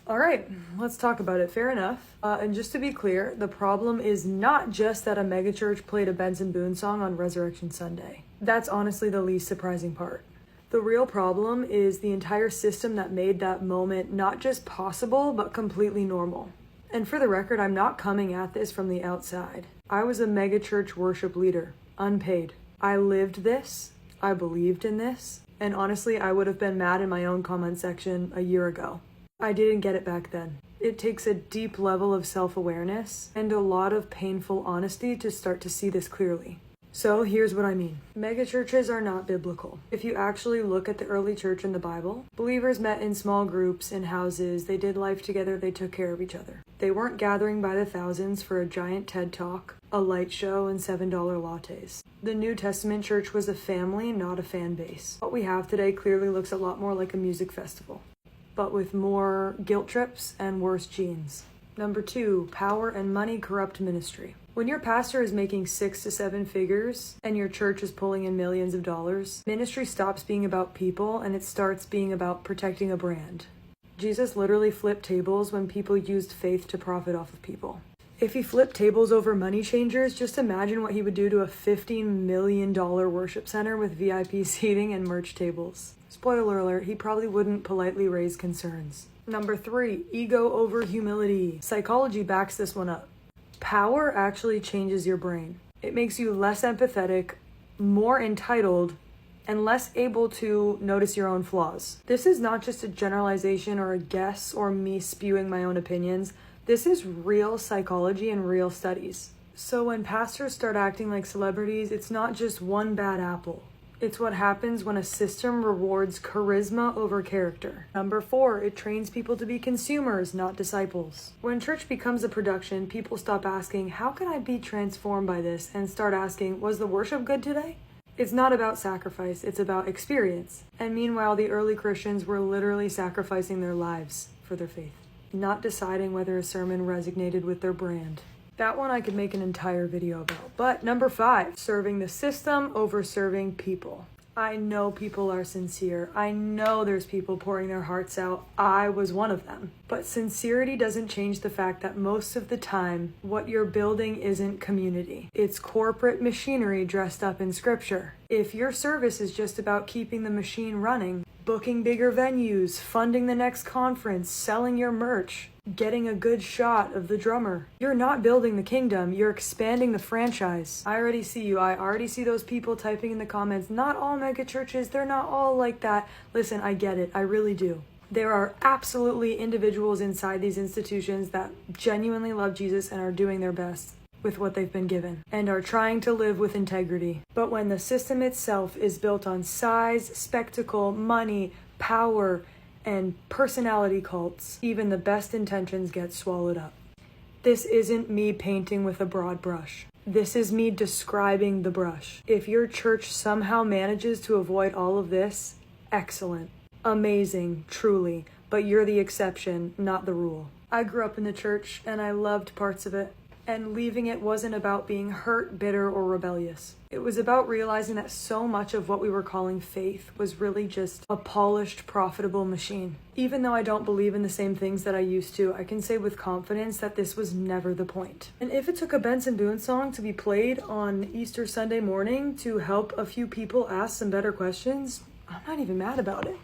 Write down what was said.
All right, let's talk about it. Fair enough. And just to be clear, the problem is not just that a megachurch played a Benson Boone song on Resurrection Sunday. That's honestly the least surprising part. The real problem is the entire system that made that moment not just possible, but completely normal. And for the record, I'm not coming at this from the outside. I was a megachurch worship leader, unpaid. I lived this, I believed in this, and honestly, I would have been mad in my own comment section a year ago. I didn't get it back then. It takes a deep level of self-awareness and a lot of painful honesty to start to see this clearly. So here's what I mean. Megachurches are not biblical. If you actually look at the early church in the Bible, believers met in small groups, in houses, they did life together, they took care of each other. They weren't gathering by the thousands for a giant TED Talk, a light show, and $7 lattes. The New Testament church was a family, not a fan base. What we have today clearly looks a lot more like a music festival, but with more guilt trips and worse genes. Number 2, power and money corrupt ministry. When your pastor is making 6 to 7 figures and your church is pulling in millions of dollars, ministry stops being about people and it starts being about protecting a brand. Jesus literally flipped tables when people used faith to profit off of people. If he flipped tables over money changers, just imagine what he would do to a $15 million worship center with VIP seating and merch tables. Spoiler alert, he probably wouldn't politely raise concerns. Number 3, ego over humility. Psychology backs this one up. Power actually changes your brain. It makes you less empathetic, more entitled, and less able to notice your own flaws. This is not just a generalization or a guess or me spewing my own opinions. This is real psychology and real studies. So when pastors start acting like celebrities, it's not just one bad apple. It's what happens when a system rewards charisma over character. Number 4, it trains people to be consumers, not disciples. When church becomes a production, people stop asking, how can I be transformed by this? And start asking, was the worship good today? It's not about sacrifice, it's about experience. And meanwhile, the early Christians were literally sacrificing their lives for their faith, not deciding whether a sermon resonated with their brand. That one I could make an entire video about. But number 5, serving the system over serving people. I know people are sincere. I know there's people pouring their hearts out. I was one of them. But sincerity doesn't change the fact that most of the time, what you're building isn't community. It's corporate machinery dressed up in scripture. If your service is just about keeping the machine running, booking bigger venues, funding the next conference, selling your merch, getting a good shot of the drummer, you're not building the kingdom, you're expanding the franchise. I already see you. I already see those people typing in the comments, not all mega churches, they're not all like that. Listen, I get it. I really do. There are absolutely individuals inside these institutions that genuinely love Jesus and are doing their best with what they've been given and are trying to live with integrity. But when the system itself is built on size, spectacle, money, power, and personality cults, even the best intentions get swallowed up. This isn't me painting with a broad brush. This is me describing the brush. If your church somehow manages to avoid all of this, excellent, amazing, truly, but you're the exception, not the rule. I grew up in the church and I loved parts of it. And leaving it wasn't about being hurt, bitter, or rebellious. It was about realizing that so much of what we were calling faith was really just a polished, profitable machine. Even though I don't believe in the same things that I used to, I can say with confidence that this was never the point. And if it took a Benson Boone song to be played on Easter Sunday morning to help a few people ask some better questions, I'm not even mad about it.